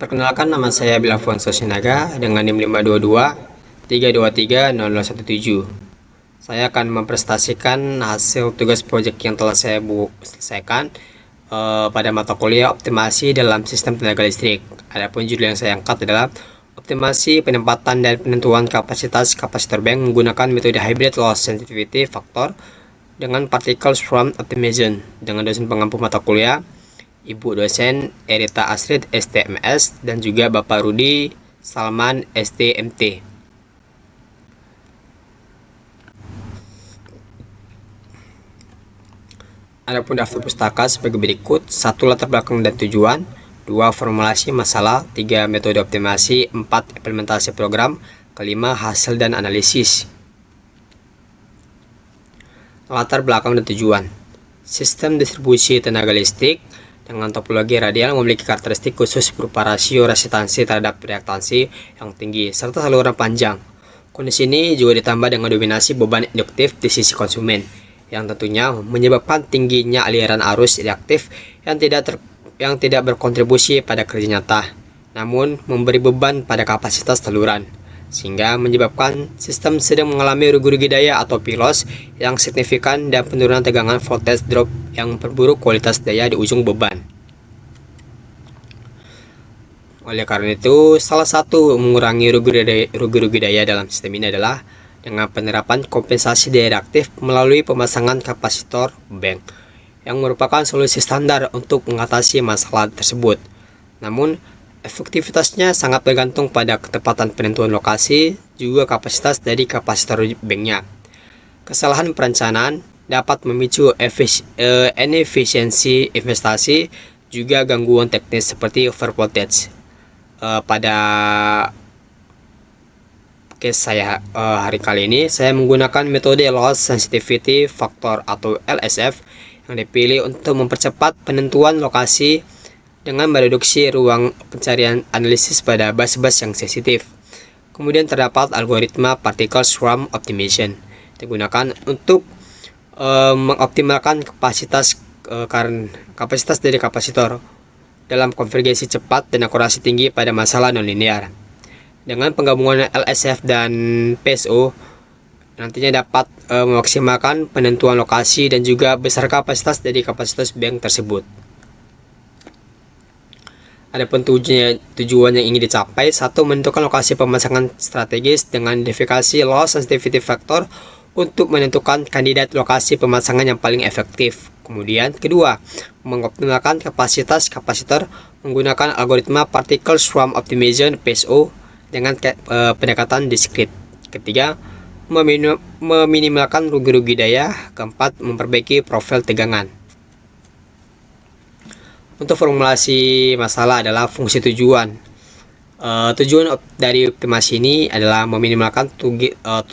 Perkenalkan, nama saya Bilafonso Sinaga dengan NIM 522 323 0017. Saya akan mempresentasikan hasil tugas proyek yang telah saya selesaikan pada mata kuliah optimasi dalam sistem tenaga listrik. Adapun judul yang saya angkat adalah optimasi penempatan dan penentuan kapasitas kapasitor bank menggunakan metode hybrid loss sensitivity factor dengan particle swarm optimization, dengan dosen pengampu mata kuliah Ibu dosen Erita Asrid STMS dan juga Bapak Rudi Salman STMT. Adapun daftar pustaka sebagai berikut: 1. Latar belakang dan tujuan, 2. Formulasi masalah, 3. Metode optimasi, 4. Implementasi program, 5. Hasil dan analisis. Latar belakang dan tujuan. Sistem distribusi tenaga listrik dengan topologi radial memiliki karakteristik khusus berupa rasio resistansi terhadap reaktansi yang tinggi serta saluran panjang. Kondisi ini juga ditambah dengan dominasi beban induktif di sisi konsumen, yang tentunya menyebabkan tingginya aliran arus reaktif yang tidak berkontribusi pada kerja nyata, namun memberi beban pada kapasitas saluran, sehingga menyebabkan sistem sedang mengalami rugi-rugi daya atau P-loss yang signifikan dan penurunan tegangan voltage drop yang memperburuk kualitas daya di ujung beban. Oleh karena itu, salah satu mengurangi rugi-rugi daya dalam sistem ini adalah dengan penerapan kompensasi daya reaktif melalui pemasangan kapasitor bank, yang merupakan solusi standar untuk mengatasi masalah tersebut. Namun, efektivitasnya sangat bergantung pada ketepatan penentuan lokasi juga kapasitas dari kapasitor banknya. Kesalahan perencanaan dapat memicu inefisiensi investasi, juga gangguan teknis seperti overvoltage. Pada case saya hari kali ini, saya menggunakan metode loss sensitivity factor atau LSF yang dipilih untuk mempercepat penentuan lokasi dengan mereduksi ruang pencarian analisis pada bus-bus yang sensitif. Kemudian terdapat algoritma particle swarm optimization digunakan untuk mengoptimalkan kapasitas dari kapasitor dalam konvergensi cepat dan akurasi tinggi pada masalah nonlinear. Dengan penggabungan LSF dan PSO, nantinya dapat memaksimalkan penentuan lokasi dan juga besar kapasitas dari kapasitas bank tersebut. Adapun tujuan yang ingin dicapai: 1. Menentukan lokasi pemasangan strategis dengan identifikasi loss sensitivity factor untuk menentukan kandidat lokasi pemasangan yang paling efektif. Kemudian, kedua, mengoptimalkan kapasitas kapasitor menggunakan algoritma particle swarm optimization PSO dengan pendekatan diskrit. Ketiga, meminimalkan rugi-rugi daya. Keempat, memperbaiki profil tegangan. Untuk formulasi masalah adalah fungsi tujuan. Tujuan dari optimasi ini adalah meminimalkan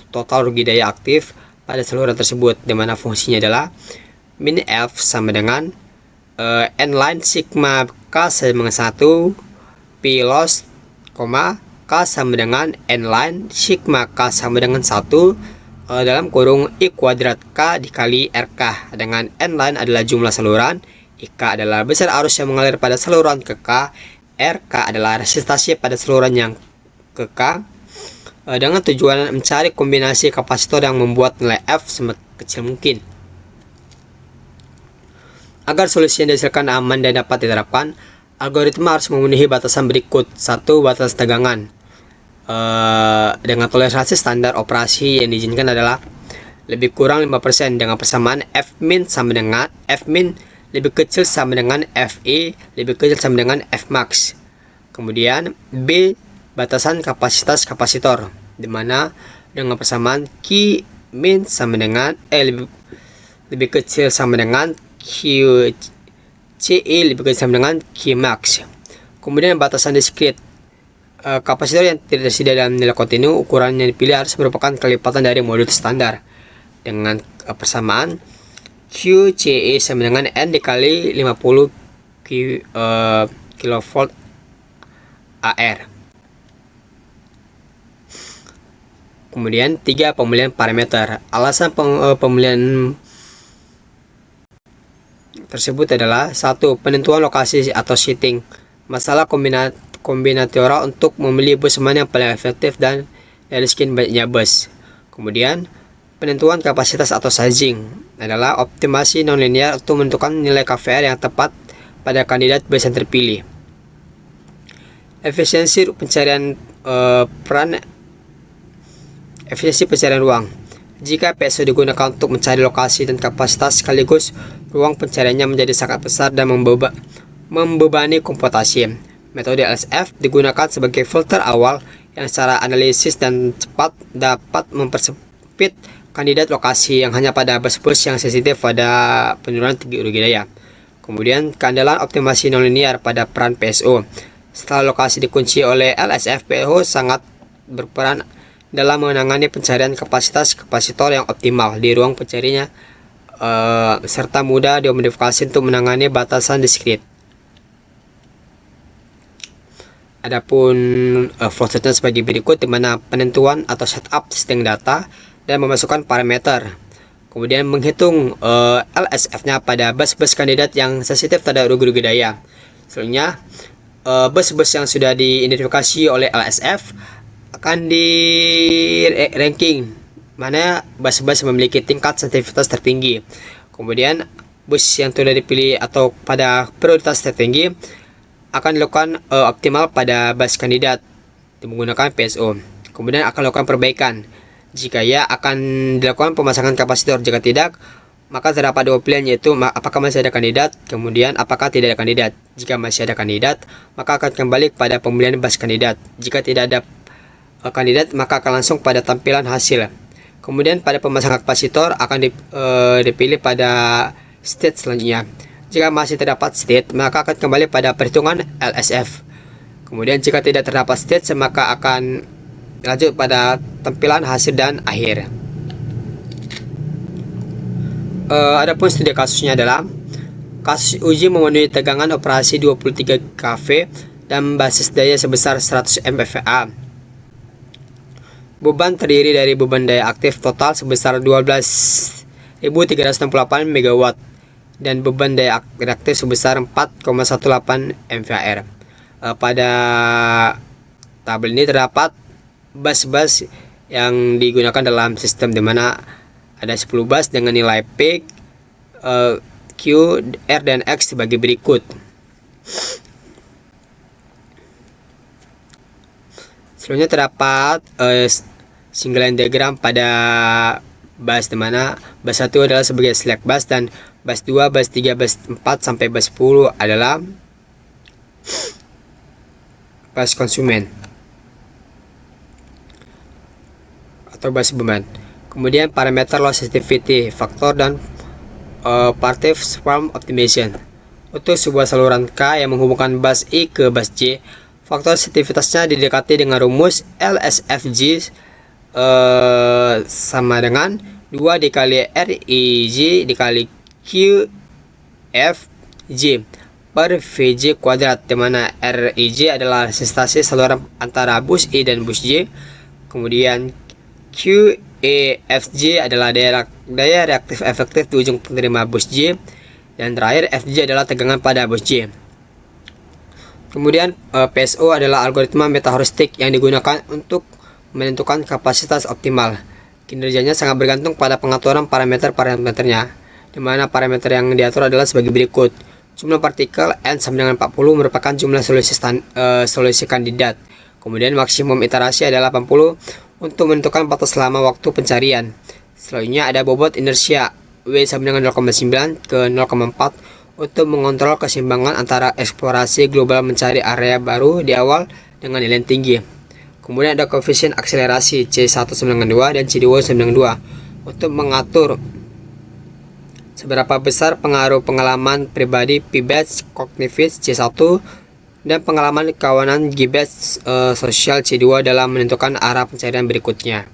total rugi daya aktif pada saluran tersebut, di mana fungsinya adalah min F sama dengan N line sigma K sama dengan 1 P loss, K sama dengan N line sigma K sama dengan 1 dalam kurung I kuadrat K dikali RK, dengan N line adalah jumlah saluran, IK adalah besar arus yang mengalir pada saluran ke K, RK adalah resistansi pada saluran yang ke K, dengan tujuan mencari kombinasi kapasitor yang membuat nilai F sekecil mungkin. Agar solusi yang dihasilkan aman dan dapat diterapkan, algoritma harus memenuhi batasan berikut. 1. Batas tegangan. Dengan toleransi standar operasi yang diizinkan adalah lebih kurang 5% dengan persamaan Fmin sama dengan Fmin lebih kecil sama dengan Fe lebih kecil sama dengan Fmax. Kemudian B. Batasan kapasitas kapasitor, di mana dengan persamaan Q min sama dengan lebih kecil sama dengan QCE lebih kecil sama dengan Qmax. Kemudian batasan diskrit. Kapasitor yang tidak tersedia dalam nilai kontinu, ukuran yang dipilih harus merupakan kelipatan dari modul standar dengan persamaan QCE sama dengan N dikali 50 kilovolt AR. Kemudian 3. Pemilihan parameter. Alasan pemilihan tersebut adalah 1. Penentuan lokasi atau shitting. Masalah kombinatorial untuk memilih bus mana yang paling efektif dan dari sekian banyaknya bus. Kemudian penentuan kapasitas atau sizing adalah optimasi nonlinear untuk menentukan nilai KVR yang tepat pada kandidat bus yang terpilih. Efisiensi pencarian ruang. Jika PSO digunakan untuk mencari lokasi dan kapasitas sekaligus, ruang pencariannya menjadi sangat besar dan membebani komputasi. Metode LSF digunakan sebagai filter awal yang secara analisis dan cepat dapat mempersempit kandidat lokasi yang hanya pada bus-bus yang sensitif pada penurunan tinggi rugi daya. Kemudian keandalan optimasi nonlinear pada peran PSO. Setelah lokasi dikunci oleh LSF, PSO sangat berperan dalam menangani pencarian kapasitas kapasitor yang optimal di ruang pencarinya serta mudah dimodifikasi untuk menangani batasan diskrit. Adapun flowchartnya sebagai berikut, di mana penentuan atau setup sistem data dan memasukkan parameter. Kemudian menghitung LSF-nya pada bus-bus kandidat yang sensitif terhadap rugi daya. Selanjutnya, bus-bus yang sudah diidentifikasi oleh LSF akan di ranking mana bus-bus memiliki tingkat sensitivitas tertinggi. Kemudian bus yang sudah dipilih atau pada prioritas tertinggi akan dilakukan optimal pada bus kandidat menggunakan PSO. Kemudian akan dilakukan perbaikan. Jika ya, akan dilakukan pemasangan kapasitor. Jika tidak, maka terdapat dua pilihan, yaitu apakah masih ada kandidat, kemudian apakah tidak ada kandidat. Jika masih ada kandidat, maka akan kembali pada pemilihan bus kandidat. Jika tidak ada kandidat, maka akan langsung pada tampilan hasil. Kemudian pada pemasangan kapasitor akan dipilih pada state selanjutnya. Jika masih terdapat state, maka akan kembali pada perhitungan LSF. Kemudian jika tidak terdapat state, maka akan lanjut pada tampilan hasil dan akhir. Adapun studi kasusnya adalah kasus uji memenuhi tegangan operasi 23 kV dan basis daya sebesar 100 MVA. Beban terdiri dari beban daya aktif total sebesar 12.368 MW dan beban daya reaktif sebesar 4,18 MVAR. Pada tabel ini terdapat bus-bus yang digunakan dalam sistem, di mana ada 10 bus dengan nilai P, Q, R, dan X sebagai berikut. Selanjutnya terdapat single line diagram pada bus, di mana bus 1 adalah sebagai slack bus dan bus 2, bus 3, bus 4 sampai bus 10 adalah bus konsumen atau bus beban. Kemudian parameter load sensitivity faktor dan partitive swarm optimization. Untuk sebuah saluran K yang menghubungkan bus I ke bus J, faktor sensitivitasnya didekati dengan rumus LSFG sama dengan 2 dikali RIJ dikali QFJ per VJ kuadrat, di mana RIJ adalah resistasi saluran antara bus I dan bus J. Kemudian QEFJ adalah daya reaktif efektif di ujung penerima bus J, dan terakhir FJ adalah tegangan pada bus J. Kemudian PSO adalah algoritma metaheuristik yang digunakan untuk menentukan kapasitas optimal. Kinerjanya sangat bergantung pada pengaturan parameternya, di mana parameter yang diatur adalah sebagai berikut. Jumlah partikel N sama dengan 40 merupakan jumlah solusi kandidat. Kemudian maksimum iterasi adalah 80 untuk menentukan batas lama waktu pencarian. Selanjutnya ada bobot inersia W sama dengan 0,9 ke 0,4 untuk mengontrol keseimbangan antara eksplorasi global mencari area baru di awal dengan nilai tinggi. Kemudian ada koefisien akselerasi C1 sama dengan 2 dan C2 sama dengan 2 untuk mengatur seberapa besar pengaruh pengalaman pribadi P-batch kognitif C1 dan pengalaman kawanan G-batch sosial C2 dalam menentukan arah pencarian berikutnya.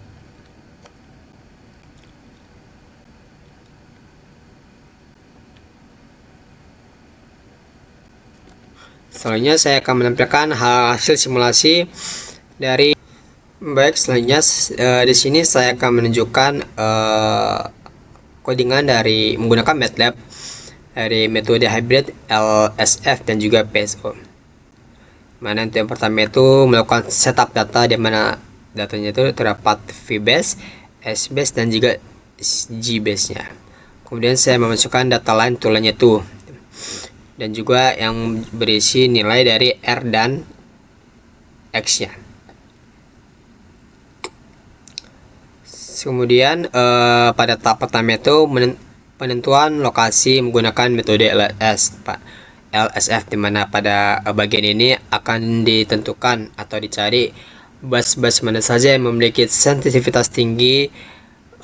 Selanjutnya saya akan menampilkan hasil simulasi dari selanjutnya di sini saya akan menunjukkan codingan dari menggunakan MATLAB dari metode hybrid LSF dan juga PSO. Mana untuk yang pertama itu melakukan setup data, di mana datanya itu terdapat VBase, SBase dan juga GBase-nya. Kemudian saya memasukkan data line tulennya itu, dan juga yang berisi nilai dari R dan X-nya. Kemudian pada tahap pertama itu penentuan lokasi menggunakan metode LSF, di mana pada bagian ini akan ditentukan atau dicari bus mana saja yang memiliki sensitivitas tinggi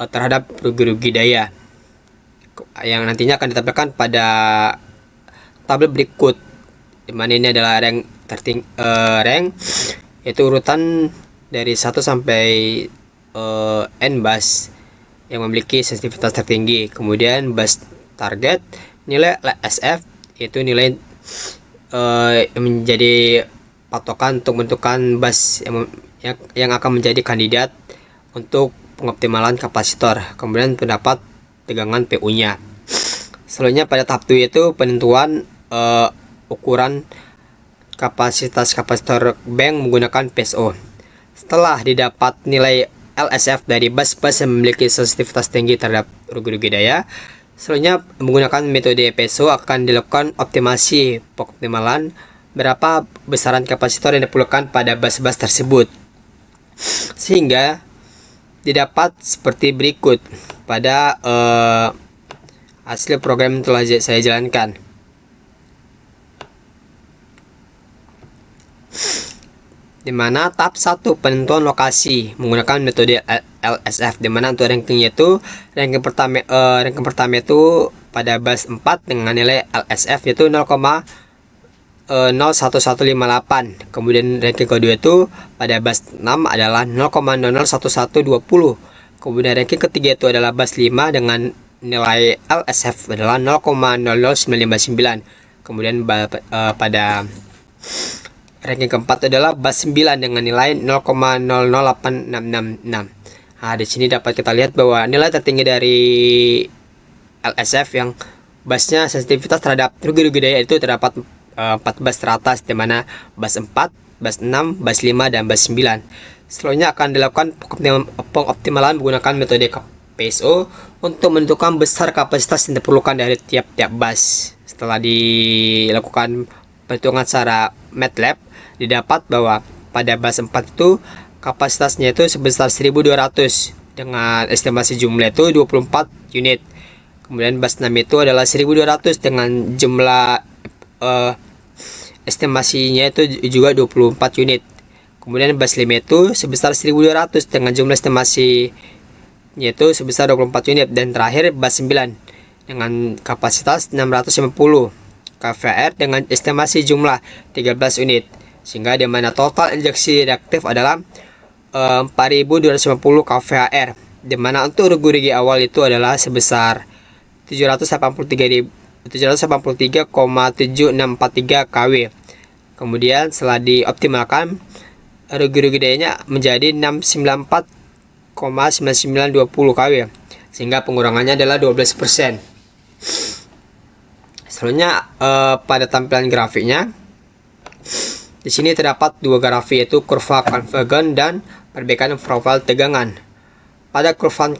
terhadap rugi-rugi daya, yang nantinya akan ditampilkan pada tabel berikut, di mana ini adalah rank yaitu urutan dari 1 sampai N bus yang memiliki sensitivitas tertinggi. Kemudian bus target, nilai LSF yaitu nilai yang menjadi patokan untuk menentukan bus yang akan menjadi kandidat untuk pengoptimalan kapasitor. Kemudian pendapat tegangan PU-nya. Selanjutnya pada tahap 2 itu penentuan ukuran kapasitas kapasitor bank menggunakan PSO. Setelah didapat nilai LSF dari bus yang memiliki sensitivitas tinggi terhadap rugi-rugi daya, selanjutnya menggunakan metode PSO akan dilakukan optimasi pengoptimalan berapa besaran kapasitor yang diperlukan pada bus tersebut, sehingga didapat seperti berikut pada hasil program yang telah saya jalankan. Di mana tahap 1 penentuan lokasi menggunakan metode LSF, di mana untuk rankingnya itu ranking pertama itu pada bus 4 dengan nilai LSF yaitu 0,01158. Kemudian ranking kedua itu pada bus 6 adalah 0,001120. Kemudian ranking ketiga itu adalah bus 5 dengan nilai LSF adalah 0,00959. Kemudian pada ranking keempat adalah bus 9 dengan nilai 0,008666. Nah, di sini dapat kita lihat bahwa nilai tertinggi dari LSF yang busnya sensitivitas terhadap rugi-rugi daya itu terdapat 4 bus teratas, di mana bus 4, bus 6, bus 5 dan bus 9. Selanjutnya akan dilakukan pengoptimalan menggunakan metode PSO untuk menentukan besar kapasitas yang diperlukan dari tiap-tiap bus. Setelah dilakukan perhitungan secara MATLAB, didapat bahwa pada bus 4 itu kapasitasnya itu sebesar 1200 dengan estimasi jumlah itu 24 unit. Kemudian bus 6 itu adalah 1200 dengan jumlah estimasinya itu juga 24 unit. Kemudian bus 5 itu sebesar 1200 dengan jumlah estimasinya itu sebesar 24 unit. Dan terakhir bus 9 dengan kapasitas 650 kVAR dengan estimasi jumlah 13 unit, sehingga di mana total injeksi reaktif adalah 4250 kVAR, di mana untuk rugi-rugi awal itu adalah sebesar 783,7643 kW. Kemudian setelah dioptimalkan, rugi-rugi dayanya menjadi 694,9920 kW, sehingga pengurangannya adalah 12%. Selanjutnya pada tampilan grafiknya, di sini terdapat dua grafik, yaitu kurva konvergen dan perbaikan profil tegangan. Pada kurva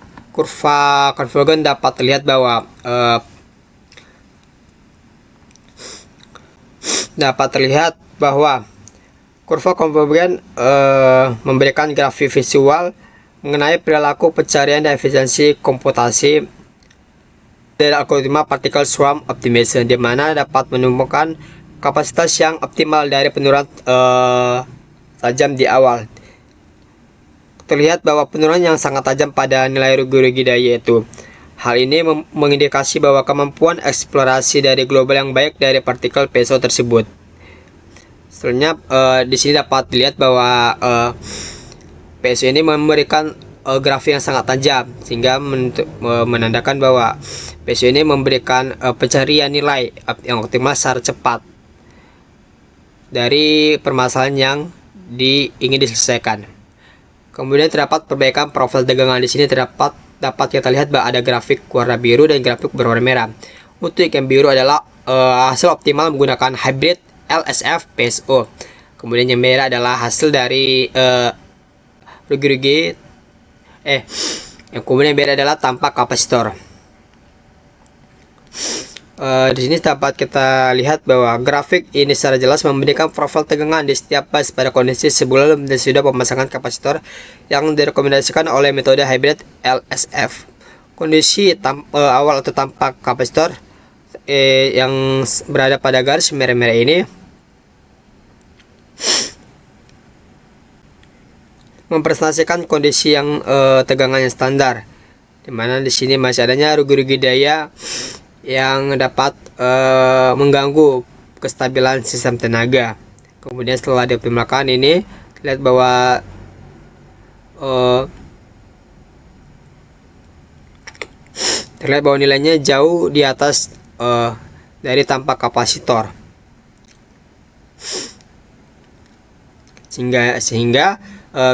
konvergen dapat terlihat bahwa kurva konvergen memberikan grafik visual mengenai perilaku pencarian dan efisiensi komputasi dari algoritma particle swarm optimization, di mana dapat menemukan kapasitas yang optimal dari penurunan tajam di awal. Terlihat bahwa penurunan yang sangat tajam pada nilai rugi-rugi daya itu. Hal ini mengindikasi bahwa kemampuan eksplorasi dari global yang baik dari partikel PSO tersebut. Selanjutnya di sini dapat dilihat bahwa PSO ini memberikan grafik yang sangat tajam, sehingga menandakan bahwa PSO ini memberikan pencarian nilai yang optimal secara cepat dari permasalahan yang ingin diselesaikan. Kemudian terdapat perbaikan profil tegangan. Di sini dapat kita lihat bahwa ada grafik warna biru dan grafik berwarna merah. Untuk yang biru adalah hasil optimal menggunakan hybrid LSF PSO. Kemudian yang merah adalah hasil dari rugi-rugi yang kemudian yang merah adalah tanpa kapasitor. Di sini dapat kita lihat bahwa grafik ini secara jelas memberikan profil tegangan di setiap bus pada kondisi sebelum dan sudah pemasangan kapasitor yang direkomendasikan oleh metode hybrid LSF. Kondisi awal atau tanpa kapasitor yang berada pada garis merah-merah ini mempresentasikan kondisi yang tegangannya standar, dimana di sini masih adanya rugi-rugi daya yang dapat mengganggu kestabilan sistem tenaga. Kemudian setelah dioptimalkan ini lihat bahwa terlihat bahwa nilainya jauh di atas dari tanpa kapasitor, sehingga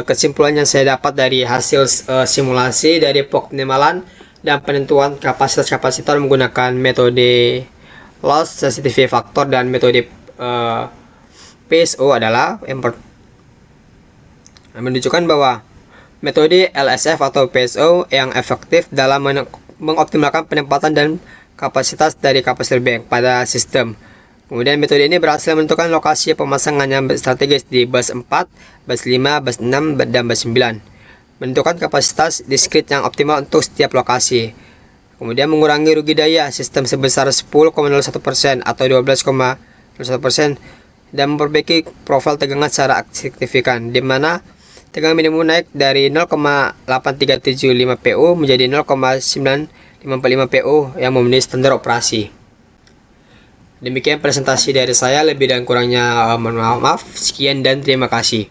kesimpulan yang saya dapat dari hasil simulasi dari pengoptimalan dan penentuan kapasitas kapasitor menggunakan metode loss sensitivity factor dan metode PSO adalah yang menunjukkan bahwa metode LSF atau PSO yang efektif dalam mengoptimalkan penempatan dan kapasitas dari kapasitor bank pada sistem. Kemudian metode ini berhasil menentukan lokasi pemasangan yang strategis di bus 4, bus 5, bus 6, dan bus 9. Menentukan kapasitas diskrit yang optimal untuk setiap lokasi. Kemudian mengurangi rugi daya sistem sebesar 10,01% atau 12,01% dan memperbaiki profil tegangan secara signifikan, di mana tegangan minimum naik dari 0,8375 PU menjadi 0,955 PU yang memenuhi standar operasi. Demikian presentasi dari saya, lebih dan kurangnya mohon maaf. Sekian dan terima kasih.